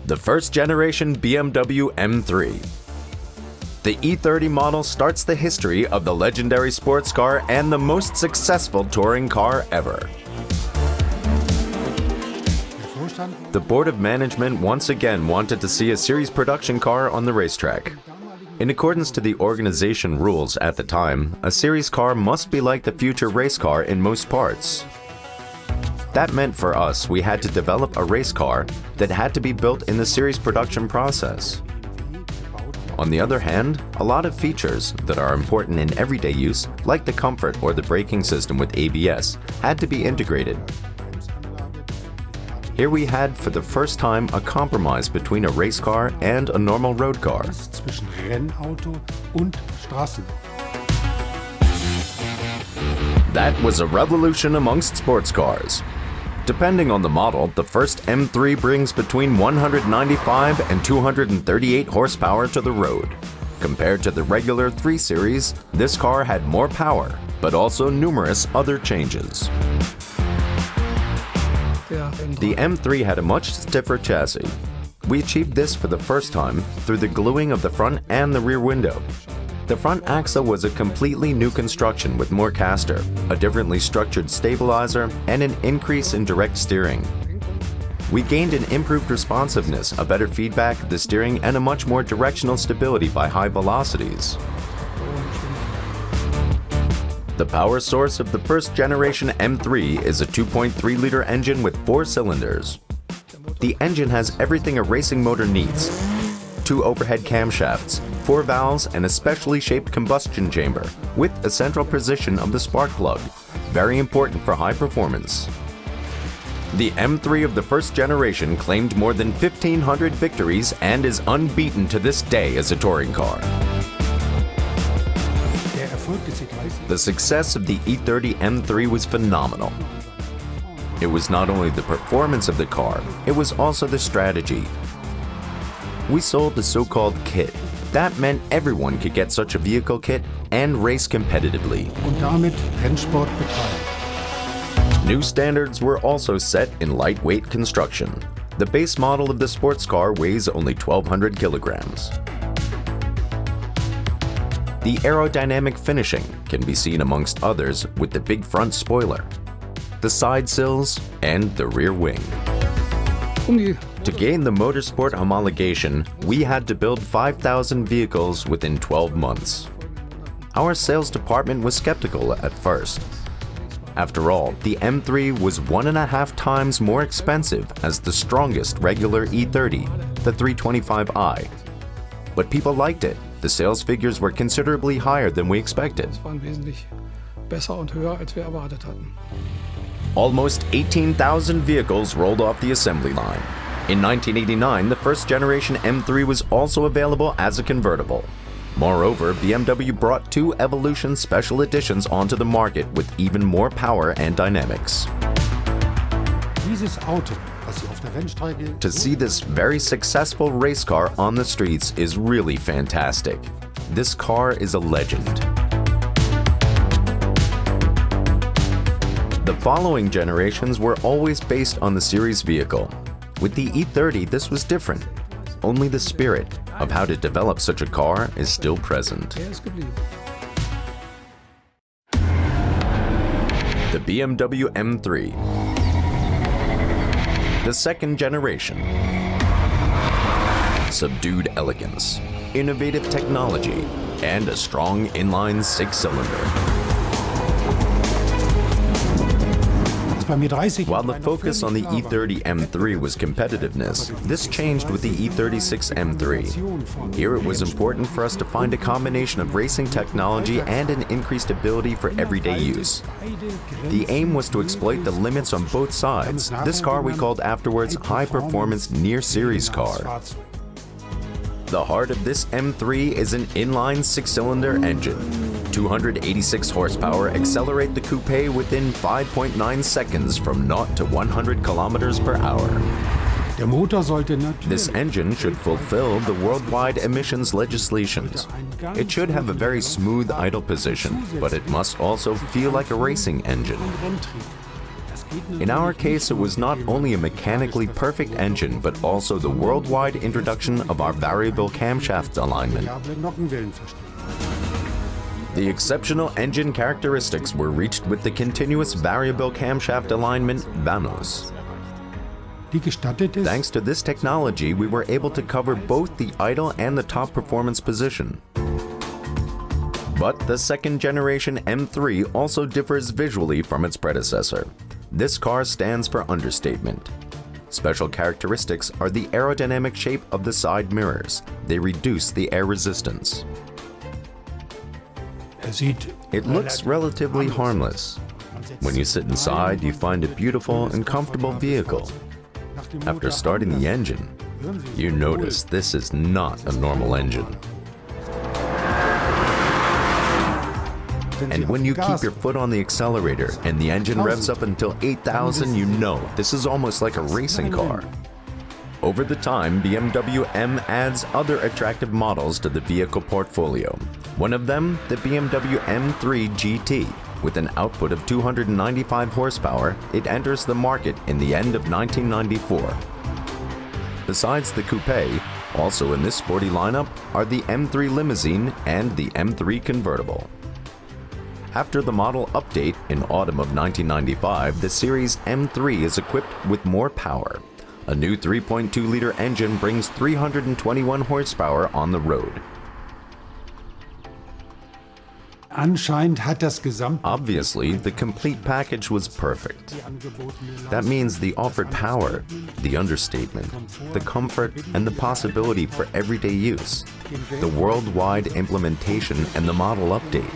The first generation BMW M3. The E30 model starts the history of the legendary sports car and the most successful touring car ever. The board of management once again wanted to see a series production car on the racetrack. In accordance to the organization rules at the time, a series car must be like the future race car in most parts. That meant for us we had to develop a race car that had to be built in the series production process. On the other hand, a lot of features that are important in everyday use, like the comfort or the braking system with ABS, had to be integrated. Here we had, for the first time, a compromise between a race car and a normal road car. That was a revolution amongst sports cars. Depending on the model, the first M3 brings between 195 and 238 horsepower to the road. Compared to the regular 3 Series, this car had more power, but also numerous other changes. The M3 had a much stiffer chassis. We achieved this for the first time through the gluing of the front and the rear window. The front axle was a completely new construction with more caster, a differently structured stabilizer, and an increase in direct steering. We gained an improved responsiveness, a better feedback of the steering, and a much more directional stability by high velocities. The power source of the first generation M3 is a 2.3-liter engine with 4 cylinders. The engine has everything a racing motor needs: 2 overhead camshafts, 4 valves, and a specially shaped combustion chamber with a central position of the spark plug, very important for high performance. The M3 of the first generation claimed more than 1,500 victories and is unbeaten to this day as a touring car. The success of the E30 M3 was phenomenal. It was not only the performance of the car, it was also the strategy. We sold the so-called kit. That meant everyone could get such a vehicle kit and race competitively. New standards were also set in lightweight construction. The base model of the sports car weighs only 1,200 kilograms. The aerodynamic finishing can be seen amongst others with the big front spoiler, the side sills, and the rear wing. To gain the Motorsport homologation, we had to build 5,000 vehicles within 12 months. Our sales department was skeptical at first. After all, the M3 was 1.5 times more expensive as the strongest regular E30, the 325i. But people liked it. The sales figures were considerably higher than we expected. Almost 18,000 vehicles rolled off the assembly line. In 1989, the first generation M3 was also available as a convertible. Moreover, BMW brought 2 Evolution Special Editions onto the market with even more power and dynamics. To see this very successful race car on the streets is really fantastic. This car is a legend. The following generations were always based on the series vehicle. With the E30, this was different. Only the spirit of how to develop such a car is still present. The BMW M3. The second generation. Subdued elegance, innovative technology, and a strong inline 6-cylinder. While the focus on the E30 M3 was competitiveness, this changed with the E36 M3. Here it was important for us to find a combination of racing technology and an increased ability for everyday use. The aim was to exploit the limits on both sides. This car we called afterwards high-performance near-series car. The heart of this M3 is an inline 6-cylinder engine. 286 horsepower accelerate the coupe within 5.9 seconds from 0 to 100 kilometers per hour. This engine should fulfill the worldwide emissions legislations. It should have a very smooth idle position, but it must also feel like a racing engine. In our case, it was not only a mechanically perfect engine, but also the worldwide introduction of our variable camshaft alignment. The exceptional engine characteristics were reached with the continuous variable camshaft alignment VAMOS. Thanks to this technology, we were able to cover both the idle and the top performance position. But the second generation M3 also differs visually from its predecessor. This car stands for understatement. Special characteristics are the aerodynamic shape of the side mirrors. They reduce the air resistance. It looks relatively harmless. When you sit inside, you find a beautiful and comfortable vehicle. After starting the engine, you notice this is not a normal engine. And when you keep your foot on the accelerator and the engine revs up until 8,000, you know this is almost like a racing car. Over the time, BMW M adds other attractive models to the vehicle portfolio. One of them, the BMW M3 GT. With an output of 295 horsepower, it enters the market in the end of 1994. Besides the coupe, also in this sporty lineup are the M3 limousine and the M3 convertible. After the model update in autumn of 1995, the Series M3 is equipped with more power. A new 3.2-liter engine brings 321 horsepower on the road. Obviously, the complete package was perfect. That means the offered power, the understatement, the comfort, and the possibility for everyday use, the worldwide implementation, and the model update.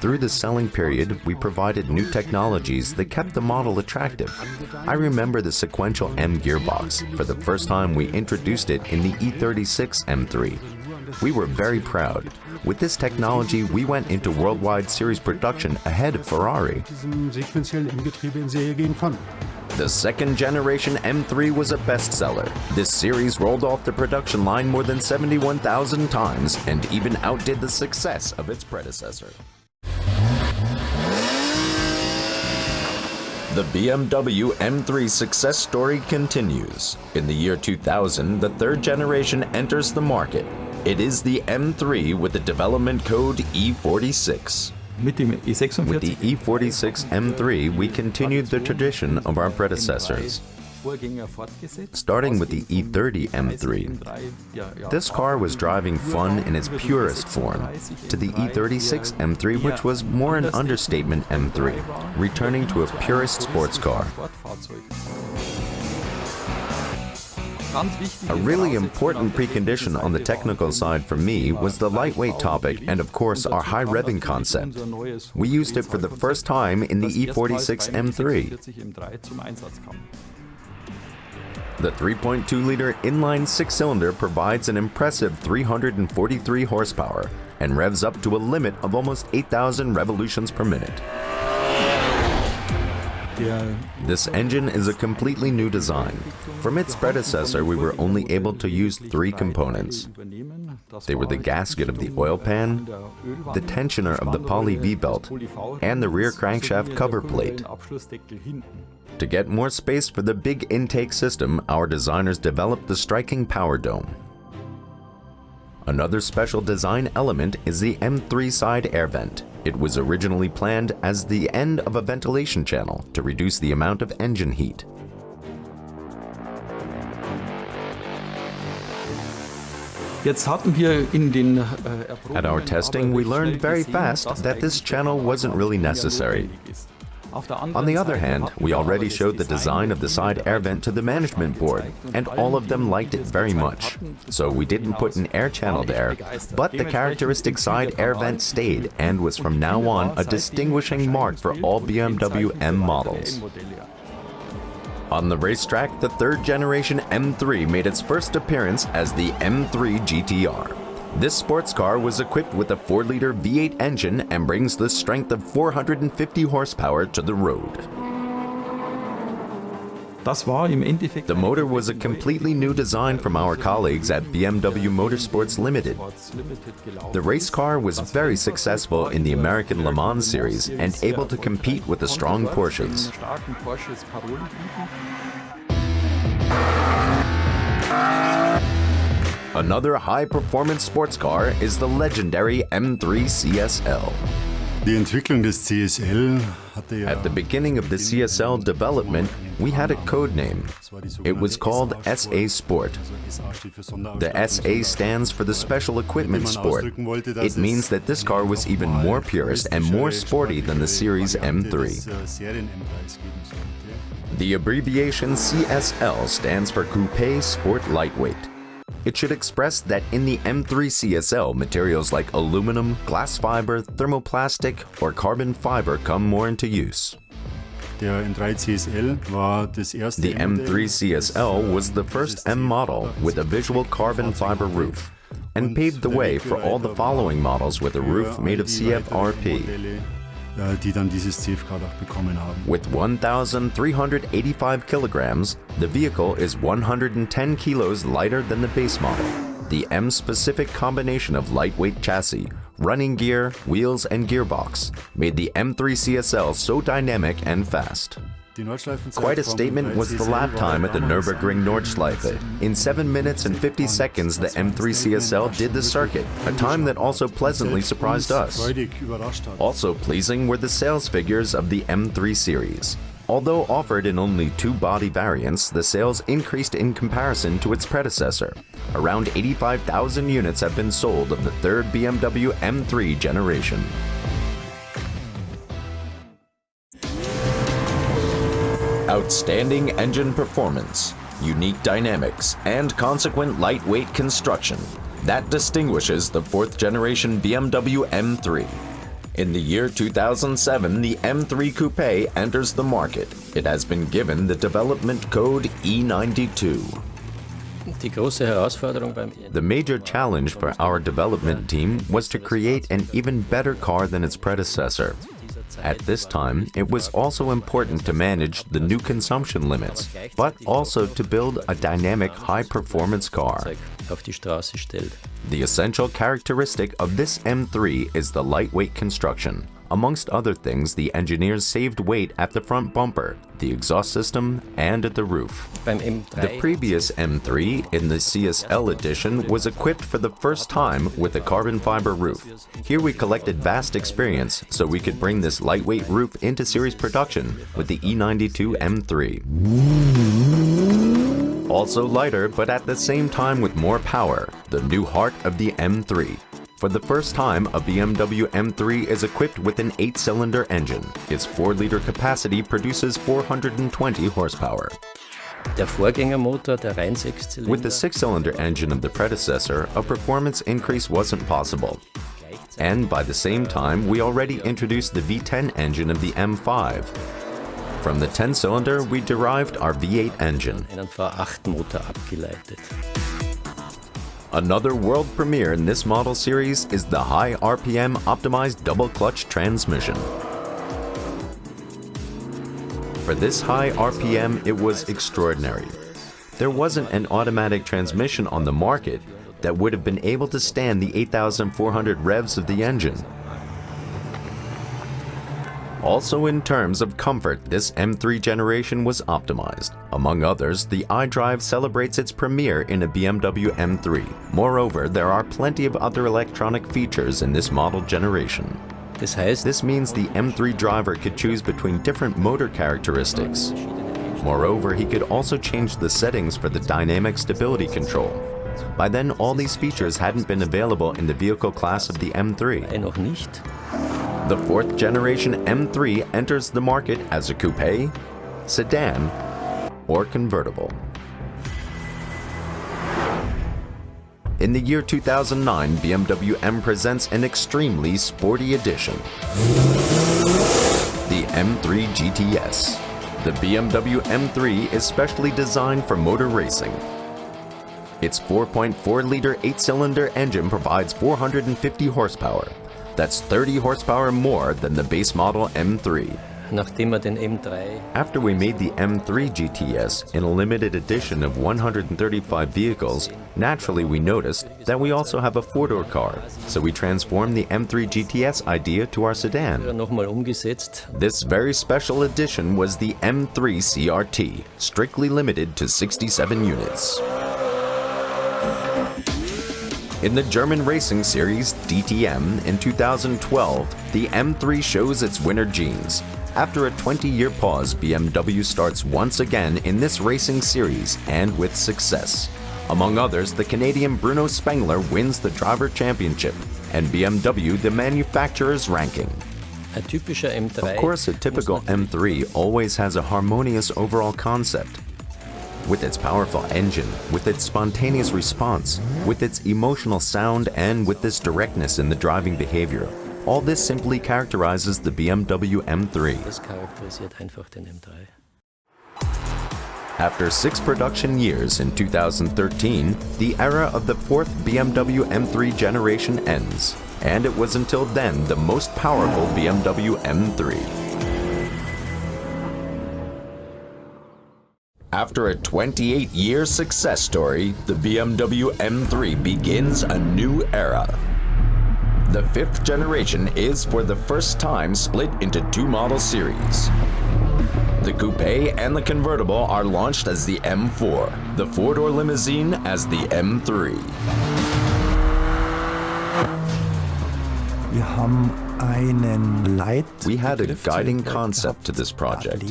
Through the selling period, we provided new technologies that kept the model attractive. I remember the sequential M gearbox. For the first time, we introduced it in the E36 M3. We were very proud. With this technology, we went into worldwide series production ahead of Ferrari. The second generation M3 was a bestseller. This series rolled off the production line more than 71,000 times and even outdid the success of its predecessor. The BMW M3 success story continues. In the year 2000, the third generation enters the market. It is the M3 with the development code E46. With the E46 M3, we continued the tradition of our predecessors. Starting with the E30 M3. This car was driving fun in its purest form, to the E36 M3, which was more an understatement M3, returning to a purist sports car. A really important precondition on the technical side for me was the lightweight topic and of course our high revving concept. We used it for the first time in the E46 M3. The 3.2-liter inline six-cylinder provides an impressive 343 horsepower and revs up to a limit of almost 8,000 revolutions per minute. This engine is a completely new design. From its predecessor, we were only able to use three components. They were the gasket of the oil pan, the tensioner of the poly V-belt, and the rear crankshaft cover plate. To get more space for the big intake system, our designers developed the striking power dome. Another special design element is the M3 side air vent. It was originally planned as the end of a ventilation channel to reduce the amount of engine heat. At our testing, we learned very fast that this channel wasn't really necessary. On the other hand, we already showed the design of the side air vent to the management board, and all of them liked it very much. So we didn't put an air channel there, but the characteristic side air vent stayed and was from now on a distinguishing mark for all BMW M models. On the racetrack, the third generation M3 made its first appearance as the M3 GTR. This sports car was equipped with a 4-liter V8 engine and brings the strength of 450 horsepower to the road. The motor was a completely new design from our colleagues at BMW Motorsports Limited. The race car was very successful in the American Le Mans series and able to compete with the strong Porsches. Another high-performance sports car is the legendary M3 CSL. At the beginning of the CSL development, we had a code name. It was called SA Sport. The SA stands for the Special Equipment Sport. It means that this car was even more purist and more sporty than the series M3. The abbreviation CSL stands for Coupe Sport Lightweight. It should express that in the M3 CSL, materials like aluminum, glass fiber, thermoplastic, or carbon fiber come more into use. The M3 CSL was the first M model with a visual carbon fiber roof and paved the way for all the following models with a roof made of CFRP. With 1,385 kilograms, the vehicle is 110 kilos lighter than the base model. The M-specific combination of lightweight chassis, running gear, wheels, and gearbox made the M3 CSL so dynamic and fast. Quite a statement was the lap time at the Nürburgring Nordschleife. In 7 minutes and 50 seconds, the M3 CSL did the circuit, a time that also pleasantly surprised us. Also pleasing were the sales figures of the M3 series. Although offered in only 2 body variants, the sales increased in comparison to its predecessor. Around 85,000 units have been sold of the third BMW M3 generation. Outstanding engine performance, unique dynamics, and consequent lightweight construction. That distinguishes the 4th generation BMW M3. In the year 2007, the M3 Coupe enters the market. It has been given the development code E92. The major challenge for our development team was to create an even better car than its predecessor. At this time, it was also important to manage the new consumption limits, but also to build a dynamic, high-performance car. The essential characteristic of this M3 is the lightweight construction. Amongst other things, the engineers saved weight at the front bumper, the exhaust system, and at the roof. The previous M3 in the CSL edition was equipped for the first time with a carbon fiber roof. Here we collected vast experience so we could bring this lightweight roof into series production with the E92 M3. Also lighter, but at the same time with more power, the new heart of the M3. For the first time, a BMW M3 is equipped with an 8-cylinder engine. Its 4-liter capacity produces 420 horsepower. With the 6-cylinder engine of the predecessor, a performance increase wasn't possible. And by the same time, we already introduced the V10 engine of the M5. From the 10-cylinder, we derived our V8 engine. Another world premiere in this model series is the high RPM optimized double-clutch transmission. For this high RPM, it was extraordinary. There wasn't an automatic transmission on the market that would have been able to stand the 8,400 revs of the engine. Also in terms of comfort, this M3 generation was optimized. Among others, the iDrive celebrates its premiere in a BMW M3. Moreover, there are plenty of other electronic features in this model generation. This means the M3 driver could choose between different motor characteristics. Moreover, he could also change the settings for the dynamic stability control. By then, all these features hadn't been available in the vehicle class of the M3. The 4th generation M3 enters the market as a coupe, sedan, or convertible. In the year 2009, BMW M presents an extremely sporty edition, the M3 GTS. The BMW M3 is specially designed for motor racing. Its 4.4-liter 8-cylinder engine provides 450 horsepower. That's 30 horsepower more than the base model M3. Nachdem wir den M3 After we made the M3 GTS in a limited edition of 135 vehicles, naturally we noticed that we also have a four-door car, so we transformed the M3 GTS idea to our sedan. nochmal umgesetzt. This very special edition was the M3 CRT, strictly limited to 67 units. In the German racing series DTM in 2012, the M3 shows its winter genes. After a 20-year pause, BMW starts once again in this racing series and with success. Among others, the Canadian Bruno Spengler wins the driver championship and BMW the manufacturer's ranking. Ein typischer M3. Of course, a typical M3 always has a harmonious overall concept. With its powerful engine, with its spontaneous response, with its emotional sound, and with this directness in the driving behavior. All this simply characterizes the BMW M3. Das charakterisiert einfach den M3. After 6 production years in 2013, the era of the 4th BMW M3 generation ends, and it was until then the most powerful BMW M3. After a 28-year success story, the BMW M3 begins a new era. The 5th generation is for the first time split into 2 model series. The coupe and the convertible are launched as the M4, the 4-door limousine as the M3. We had a guiding concept to this project.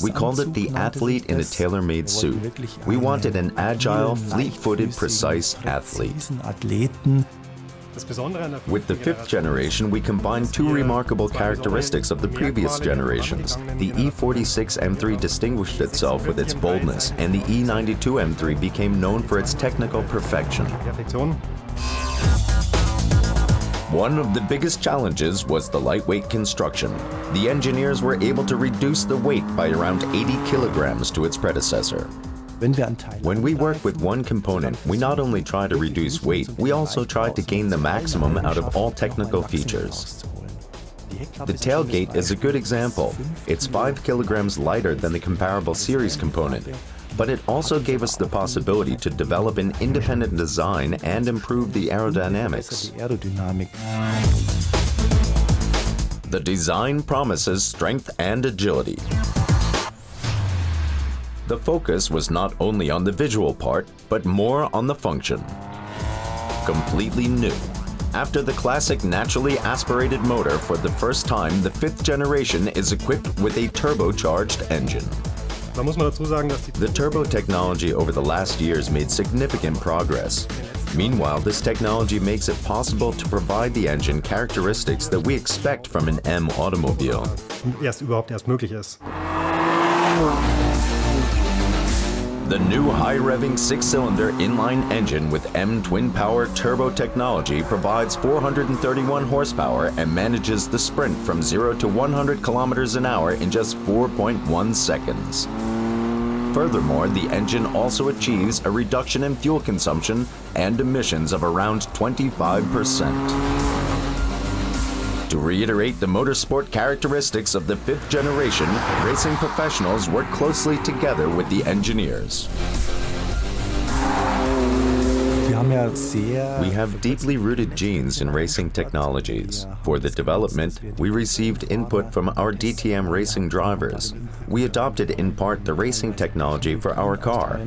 We called it the athlete in a tailor-made suit. We wanted an agile, fleet-footed, precise athlete. With the 5th generation, we combined 2 remarkable characteristics of the previous generations. The E46 M3 distinguished itself with its boldness, and the E92 M3 became known for its technical perfection. One of the biggest challenges was the lightweight construction. The engineers were able to reduce the weight by around 80 kilograms to its predecessor. When we work with one component, we not only try to reduce weight, we also try to gain the maximum out of all technical features. The tailgate is a good example. It's 5 kilograms lighter than the comparable series component, but it also gave us the possibility to develop an independent design and improve the aerodynamics. The design promises strength and agility. The focus was not only on the visual part, but more on the function. Completely new. After the classic naturally aspirated motor, for the first time, the 5th generation is equipped with a turbocharged engine. The turbo technology over the last years made significant progress. Meanwhile, this technology makes it possible to provide the engine characteristics that we expect from an M automobile. The new high-revving 6-cylinder inline engine with M twin-power turbo technology provides 431 horsepower and manages the sprint from 0 to 100 kilometers an hour in just 4.1 seconds. Furthermore, the engine also achieves a reduction in fuel consumption and emissions of around 25%. To reiterate the motorsport characteristics of the 5th generation, racing professionals work closely together with the engineers. We have deeply rooted genes in racing technologies. For the development, we received input from our DTM racing drivers. We adopted in part the racing technology for our car.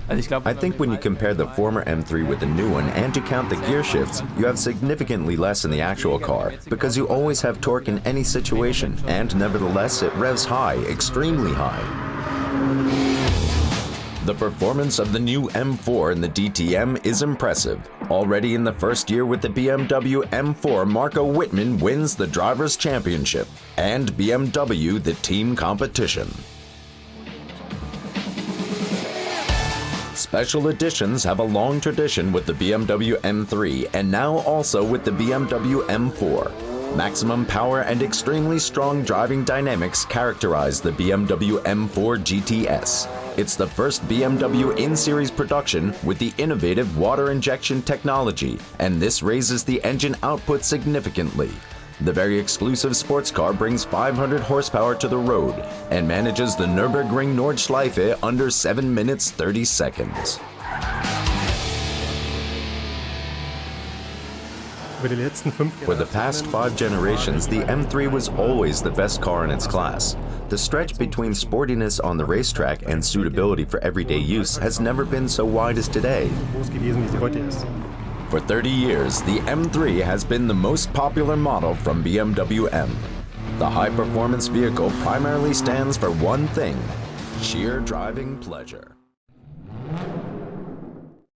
I think when you compare the former M3 with the new one and you count the gear shifts, you have significantly less in the actual car, because you always have torque in any situation, and nevertheless it revs high, extremely high. The performance of the new M4 in the DTM is impressive. Already in the first year with the BMW M4, Marco Wittmann wins the Drivers' Championship, and BMW the team competition. Special editions have a long tradition with the BMW M3 and now also with the BMW M4. Maximum power and extremely strong driving dynamics characterize the BMW M4 GTS. It's the first BMW in-series production with the innovative water injection technology, and this raises the engine output significantly. The very exclusive sports car brings 500 horsepower to the road and manages the Nürburgring Nordschleife under 7 minutes 30 seconds. For the past 5 generations, the M3 was always the best car in its class. The stretch between sportiness on the racetrack and suitability for everyday use has never been so wide as today. For 30 years, the M3 has been the most popular model from BMW M. The high-performance vehicle primarily stands for one thing: sheer driving pleasure.